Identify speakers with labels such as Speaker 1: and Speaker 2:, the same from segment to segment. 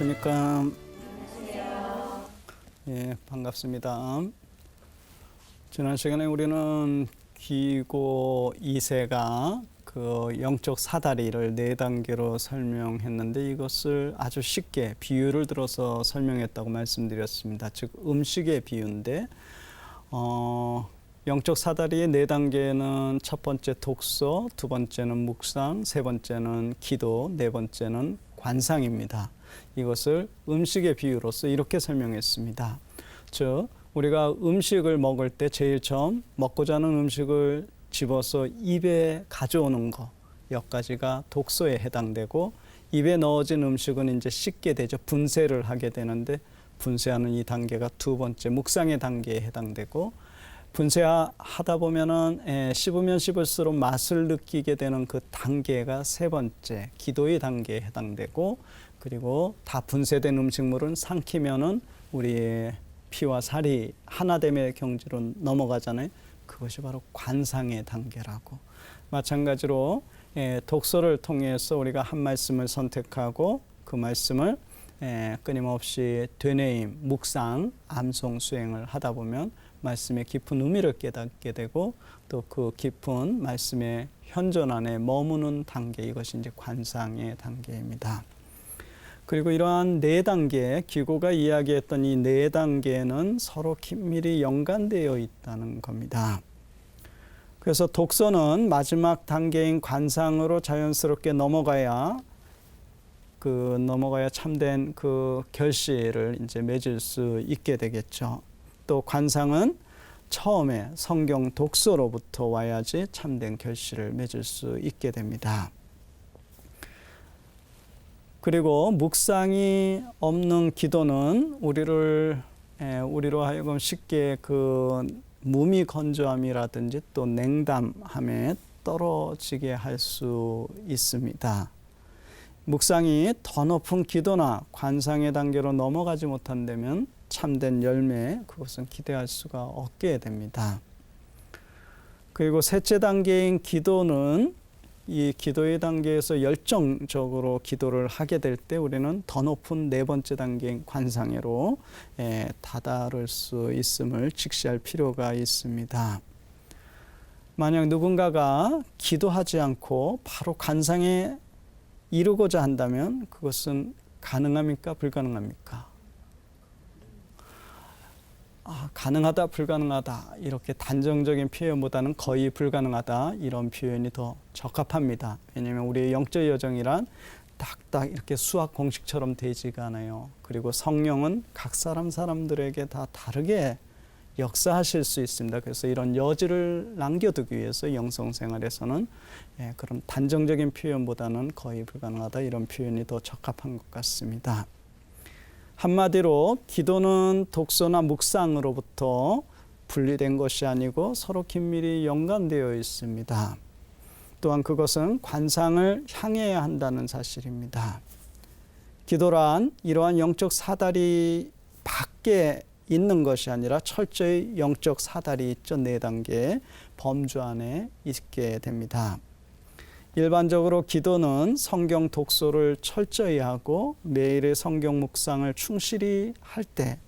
Speaker 1: 안녕하십니까. 예, 반갑습니다. 지난 시간에 우리는 기고 2세가 그 영적 사다리를 4단계로 설명했는데 이것을 아주 쉽게 비유를 들어서 설명했다고 말씀드렸습니다. 즉 음식의 비유인데 영적 사다리의 4단계는 첫 번째 독서, 두 번째는 묵상, 세 번째는 기도, 네 번째는 관상입니다. 이것을 음식의 비유로서 이렇게 설명했습니다. 즉 우리가 음식을 먹을 때 제일 처음 먹고자 하는 음식을 집어서 입에 가져오는 것, 여기까지가 독소에 해당되고, 입에 넣어진 음식은 이제 씻게 되죠. 분쇄를 하게 되는데 분쇄하는 이 단계가 두 번째 묵상의 단계에 해당되고, 분쇄하다 보면은 씹으면 씹을수록 맛을 느끼게 되는 그 단계가 세 번째 기도의 단계에 해당되고, 그리고 다 분쇄된 음식물은 삼키면은 우리의 피와 살이 하나됨의 경지로 넘어가잖아요. 그것이 바로 관상의 단계라고. 마찬가지로 독서를 통해서 우리가 한 말씀을 선택하고 그 말씀을 끊임없이 되뇌임, 묵상, 암송, 수행을 하다 보면 말씀의 깊은 의미를 깨닫게 되고, 또 그 깊은 말씀의 현존 안에 머무는 단계, 이것이 이제 관상의 단계입니다. 그리고 이러한 4단계, 기고가 이야기했던 이 4단계는 서로 긴밀히 연관되어 있다는 겁니다. 그래서 독서는 마지막 단계인 관상으로 자연스럽게 넘어가야 참된 그 결실을 이제 맺을 수 있게 되겠죠. 또 관상은 처음에 성경 독서로부터 와야지 참된 결실을 맺을 수 있게 됩니다. 그리고 묵상이 없는 기도는 우리로 하여금 쉽게 그 무미건조함이라든지 또 냉담함에 떨어지게 할 수 있습니다. 묵상이 더 높은 기도나 관상의 단계로 넘어가지 못한다면 참된 열매, 그것은 기대할 수가 없게 됩니다. 그리고 셋째 단계인 기도는 이 기도의 단계에서 열정적으로 기도를 하게 될 때 우리는 더 높은 네 번째 단계인 관상으로 다다를 수 있음을 직시할 필요가 있습니다. 만약 누군가가 기도하지 않고 바로 관상에 이루고자 한다면 그것은 가능합니까? 불가능합니까? 가능하다, 불가능하다, 이렇게 단정적인 표현보다는 거의 불가능하다, 이런 표현이 더 적합합니다. 왜냐하면 우리의 영적 여정이란 딱딱 이렇게 수학 공식처럼 되지가 않아요. 그리고 성령은 각 사람들에게 다 다르게 역사하실 수 있습니다. 그래서 이런 여지를 남겨두기 위해서 영성생활에서는 그런 단정적인 표현보다는 거의 불가능하다, 이런 표현이 더 적합한 것 같습니다. 한마디로 기도는 독서나 묵상으로부터 분리된 것이 아니고 서로 긴밀히 연관되어 있습니다. 또한 그것은 관상을 향해야 한다는 사실입니다. 기도란 이러한 영적 사다리 밖에 있는 것이 아니라 철저히 영적 사다리 있죠. 4단계의 범주 안에 있게 됩니다. 일반적으로 기도는 성경 독서를 철저히 하고 매일의 성경 묵상을 충실히 할 때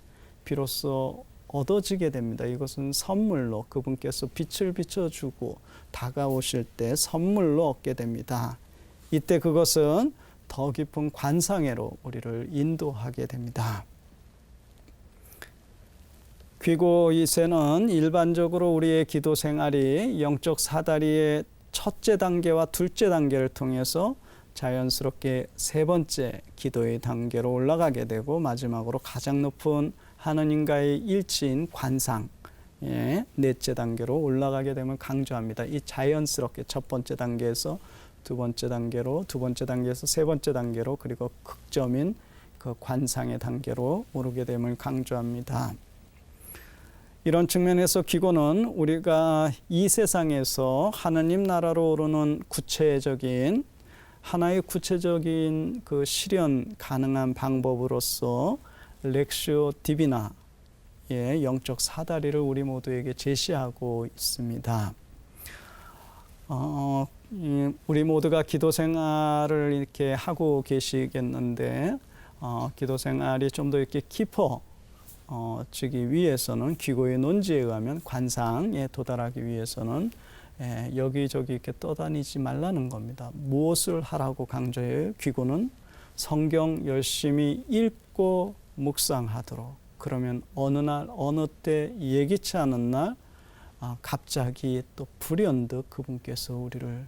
Speaker 1: 비로소 얻어지게 됩니다. 이것은 선물로, 그분께서 빛을 비춰주고 다가오실 때 선물로 얻게 됩니다. 이때 그것은 더 깊은 관상회로 우리를 인도하게 됩니다. 귀고 2세는 일반적으로 우리의 기도 생활이 영적 사다리의 첫째 단계와 둘째 단계를 통해서 자연스럽게 세 번째 기도의 단계로 올라가게 되고, 마지막으로 가장 높은 하느님과의 일치인 관상, 넷째 단계로 올라가게 됨을 강조합니다. 이 자연스럽게 첫 번째 단계에서 두 번째 단계로, 두 번째 단계에서 세 번째 단계로, 그리고 극점인 그 관상의 단계로 오르게 됨을 강조합니다. 이런 측면에서 기고는 우리가 이 세상에서 하느님 나라로 오르는 하나의 구체적인 그 실현 가능한 방법으로서 렉시오 디비나, 영적 사다리를 우리 모두에게 제시하고 있습니다. 우리 모두가 기도 생활을 이렇게 하고 계시겠는데 기도 생활이 좀 더 이렇게 깊어지기 위해서는 귀고의 논지에 의하면 관상에 도달하기 위해서는 여기저기 이렇게 떠다니지 말라는 겁니다. 무엇을 하라고 강조해요? 귀고는 성경 열심히 읽고 묵상하도록. 그러면 어느 날 어느 때 예기치 않은 날 갑자기 또 불현듯 그분께서 우리를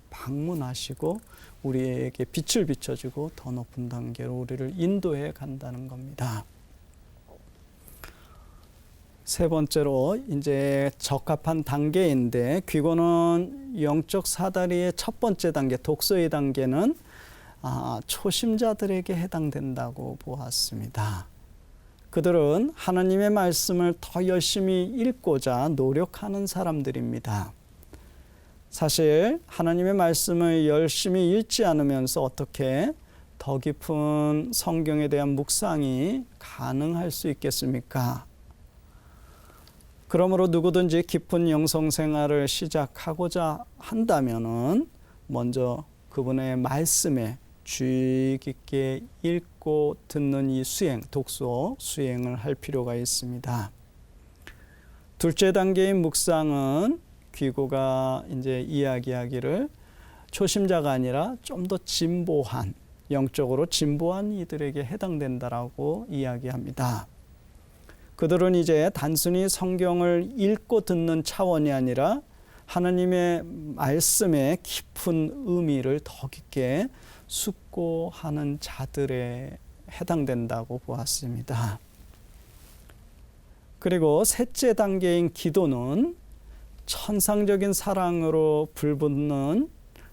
Speaker 1: 방문하시고 우리에게 빛을 비춰주고 더 높은 단계로 우리를 인도해 간다는 겁니다. 세 번째로 이제 적합한 단계인데 귀고는 영적 사다리의 첫 번째 단계, 독서의 단계는 초심자들에게 해당된다고 보았습니다. 그들은 하나님의 말씀을 더 열심히 읽고자 노력하는 사람들입니다. 사실 하나님의 말씀을 열심히 읽지 않으면서 어떻게 더 깊은 성경에 대한 묵상이 가능할 수 있겠습니까? 그러므로 누구든지 깊은 영성 생활을 시작하고자 한다면은 먼저 그분의 말씀에 주의 깊게 읽고 듣는 이 독서 수행을 할 필요가 있습니다. 둘째 단계인 묵상은 귀고가 이제 이야기하기를 초심자가 아니라 좀 더 진보한, 영적으로 진보한 이들에게 해당된다라고 이야기합니다. 그들은 이제 단순히 성경을 읽고 듣는 차원이 아니라 하나님의 말씀의 깊은 의미를 더 깊게 숙고하는 자들에 해당된다고 보았습니다. 그리고 셋째 단계인 기도는 천상적인 사랑으로 불붙는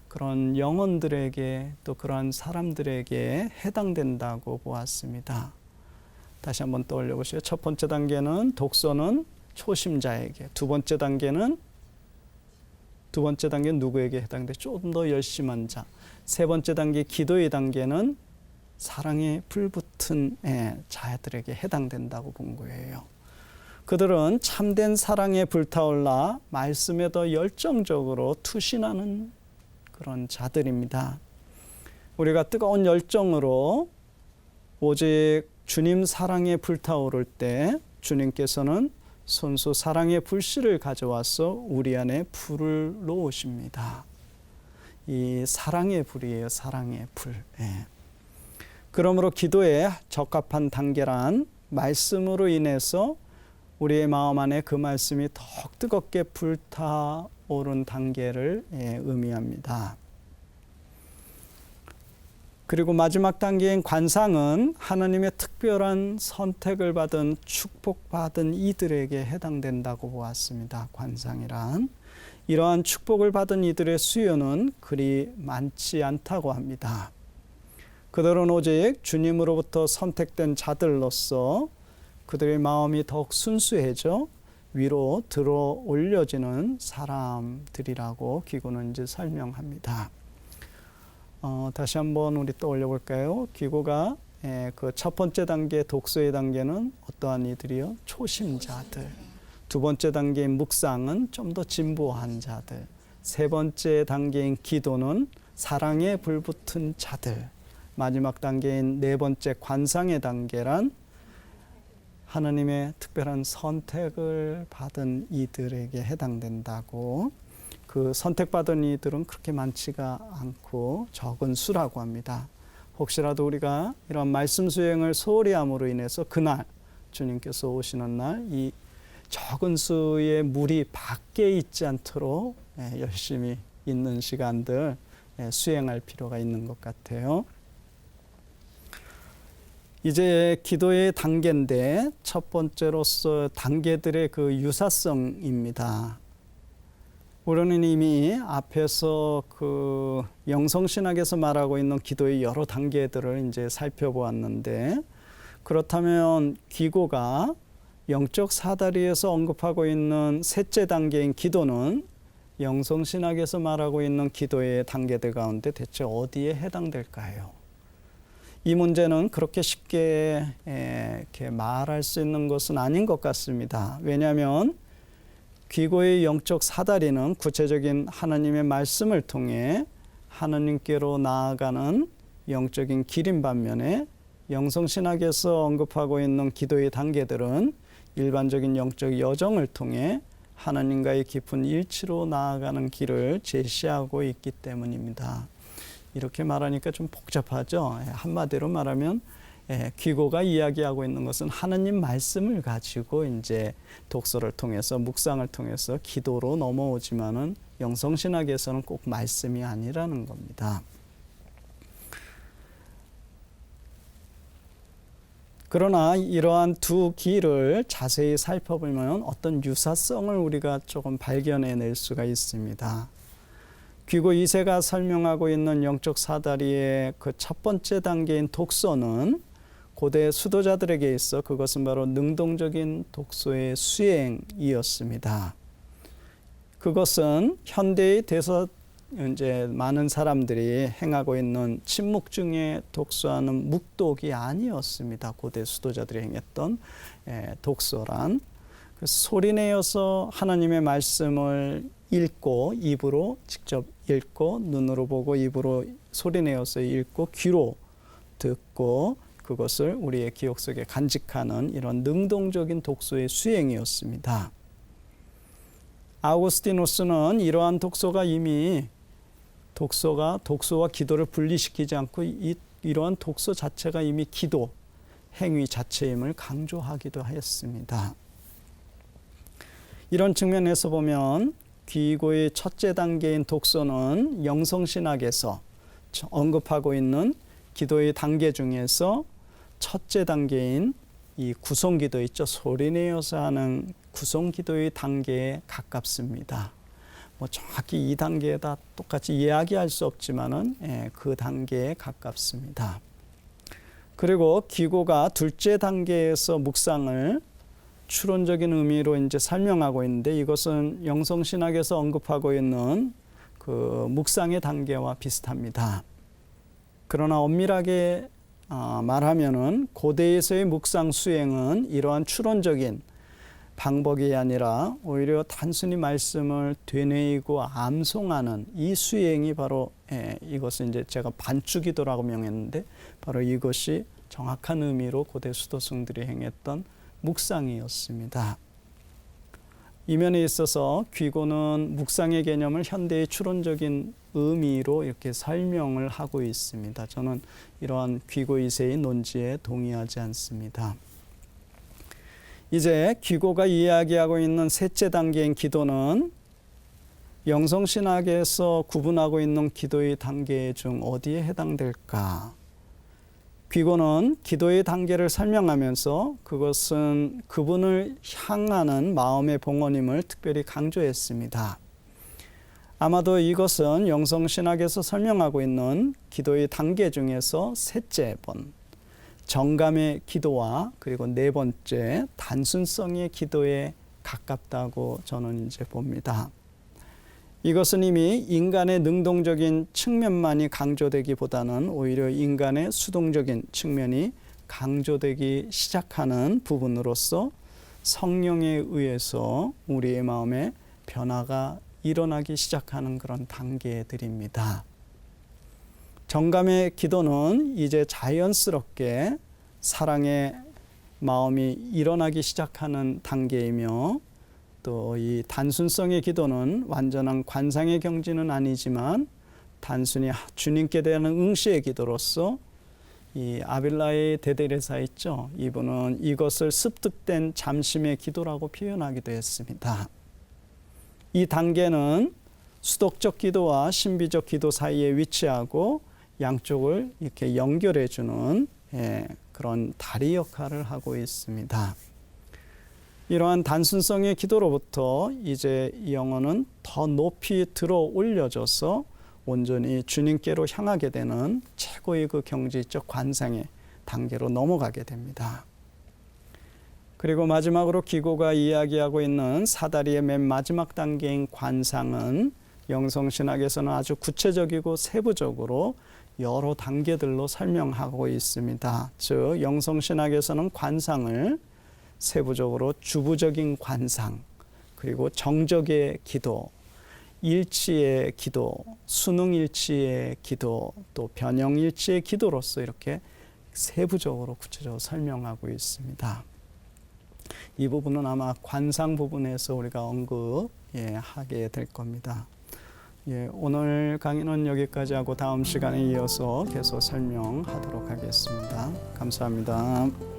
Speaker 1: 그런 영혼들에게 또 그러한 사람들에게 해당된다고 보았습니다. 다시 한번 떠올려 보시죠. 첫 번째 단계는 독서는 초심자에게, 두 번째 단계는 누구에게 해당돼? 좀 더 열심한 자. 세 번째 단계 기도의 단계는 사랑에 불붙은 자들에게 해당된다고 본 거예요. 그들은 참된 사랑에 불타올라 말씀에 더 열정적으로 투신하는 그런 자들입니다. 우리가 뜨거운 열정으로 오직 주님 사랑에 불타오를 때 주님께서는 손수 사랑의 불씨를 가져와서 우리 안에 불을 놓으십니다. 이 사랑의 불이에요. 사랑의 불. 그러므로 기도에 적합한 단계란 말씀으로 인해서 우리의 마음 안에 그 말씀이 더욱 뜨겁게 불타오른 단계를 의미합니다. 그리고 마지막 단계인 관상은 하나님의 특별한 선택을 받은 축복받은 이들에게 해당된다고 보았습니다. 관상이란 이러한 축복을 받은 이들의 수요는 그리 많지 않다고 합니다. 그들은 오직 주님으로부터 선택된 자들로서 그들의 마음이 더욱 순수해져 위로 들어 올려지는 사람들이라고 기고는 이제 설명합니다. 다시 한번 우리 떠올려 볼까요? 기고가 그 첫 번째 단계 독서의 단계는 어떠한 이들이요? 초심자들. 두 번째 단계인 묵상은 좀 더 진보한 자들. 세 번째 단계인 기도는 사랑에 불붙은 자들. 마지막 단계인 네 번째 관상의 단계란 하나님의 특별한 선택을 받은 이들에게 해당된다고. 그 선택받은 이들은 그렇게 많지가 않고 적은 수라고 합니다. 혹시라도 우리가 이런 말씀 수행을 소홀히 함으로 인해서 그날 주님께서 오시는 날 이 적은 수의 무리 밖에 있지 않도록 열심히 있는 시간들 수행할 필요가 있는 것 같아요. 이제 기도의 단계인데 첫 번째로서 단계들의 그 유사성입니다. 우리는 이미 앞에서 그 영성신학에서 말하고 있는 기도의 여러 단계들을 이제 살펴보았는데, 그렇다면 기고가 영적 사다리에서 언급하고 있는 셋째 단계인 기도는 영성신학에서 말하고 있는 기도의 단계들 가운데 대체 어디에 해당될까요? 이 문제는 그렇게 쉽게 이렇게 말할 수 있는 것은 아닌 것 같습니다. 왜냐하면 귀고의 영적 사다리는 구체적인 하나님의 말씀을 통해 하나님께로 나아가는 영적인 길인 반면에 영성신학에서 언급하고 있는 기도의 단계들은 일반적인 영적 여정을 통해 하나님과의 깊은 일치로 나아가는 길을 제시하고 있기 때문입니다. 이렇게 말하니까 좀 복잡하죠. 한마디로 말하면 귀고가 이야기하고 있는 것은 하나님 말씀을 가지고 이제 독서를 통해서 묵상을 통해서 기도로 넘어오지만은 영성신학에서는 꼭 말씀이 아니라는 겁니다. 그러나 이러한 두 길을 자세히 살펴보면 어떤 유사성을 우리가 조금 발견해낼 수가 있습니다. 귀고 2세가 설명하고 있는 영적 사다리의 그 첫 번째 단계인 독서는 고대 수도자들에게 있어 그것은 바로 능동적인 독서의 수행이었습니다. 그것은 현대의 이제 많은 사람들이 행하고 있는 침묵 중에 독서하는 묵독이 아니었습니다. 고대 수도자들이 행했던 독서란 소리내어서 하나님의 말씀을 읽고 입으로 직접 읽고 눈으로 보고 입으로 소리내어서 읽고 귀로 듣고 그것을 우리의 기억 속에 간직하는 이런 능동적인 독서의 수행이었습니다. 아우구스티누스는 이러한 독서가 이미 독서와 기도를 분리시키지 않고 이러한 독서 자체가 이미 기도 행위 자체임을 강조하기도 했습니다. 이런 측면에서 보면 귀고의 첫째 단계인 독서는 영성신학에서 언급하고 있는 기도의 단계 중에서 첫째 단계인 이 구성기도 있죠. 소리내어서 하는 구성기도의 단계에 가깝습니다. 정확히 이 단계에다 똑같이 이야기할 수 없지만은 그 단계에 가깝습니다. 그리고 귀고가 둘째 단계에서 묵상을 추론적인 의미로 이제 설명하고 있는데 이것은 영성신학에서 언급하고 있는 그 묵상의 단계와 비슷합니다. 그러나 엄밀하게 말하면은 고대에서의 묵상 수행은 이러한 추론적인 방법이 아니라 오히려 단순히 말씀을 되뇌이고 암송하는 이 수행이 바로 이것을 이제 제가 반추기도라고 명했는데 바로 이것이 정확한 의미로 고대 수도승들이 행했던 묵상이었습니다. 이 면에 있어서 귀고는 묵상의 개념을 현대의 추론적인 의미로 이렇게 설명을 하고 있습니다. 저는 이러한 귀고 2세의 논지에 동의하지 않습니다. 이제 귀고가 이야기하고 있는 셋째 단계인 기도는 영성신학에서 구분하고 있는 기도의 단계 중 어디에 해당될까? 귀고는 기도의 단계를 설명하면서 그것은 그분을 향하는 마음의 봉헌임을 특별히 강조했습니다. 아마도 이것은 영성신학에서 설명하고 있는 기도의 단계 중에서 셋째 번, 정감의 기도와 그리고 네 번째 단순성의 기도에 가깝다고 저는 이제 봅니다. 이것은 이미 인간의 능동적인 측면만이 강조되기보다는 오히려 인간의 수동적인 측면이 강조되기 시작하는 부분으로서 성령에 의해서 우리의 마음에 변화가 일어나기 시작하는 그런 단계들입니다. 정감의 기도는 이제 자연스럽게 사랑의 마음이 일어나기 시작하는 단계이며 또 이 단순성의 기도는 완전한 관상의 경지는 아니지만 단순히 주님께 대한 응시의 기도로서 이 아빌라의 데데레사 있죠. 이분은 이것을 습득된 잠심의 기도라고 표현하기도 했습니다. 이 단계는 수독적 기도와 신비적 기도 사이에 위치하고 양쪽을 이렇게 연결해 주는 그런 다리 역할을 하고 있습니다. 이러한 단순성의 기도로부터 이제 이 영혼은 더 높이 들어 올려져서 온전히 주님께로 향하게 되는 최고의 그 경지적 관상의 단계로 넘어가게 됩니다. 그리고 마지막으로 귀고가 이야기하고 있는 사다리의 맨 마지막 단계인 관상은 영성신학에서는 아주 구체적이고 세부적으로 여러 단계들로 설명하고 있습니다. 즉 영성신학에서는 관상을 세부적으로 주부적인 관상, 그리고 정적의 기도, 일치의 기도, 수능일치의 기도, 또 변형일치의 기도로서 이렇게 세부적으로 구체적으로 설명하고 있습니다. 이 부분은 아마 관상 부분에서 우리가 언급하게 될 겁니다. 오늘 강의는 여기까지 하고 다음 시간에 이어서 계속 설명하도록 하겠습니다. 감사합니다.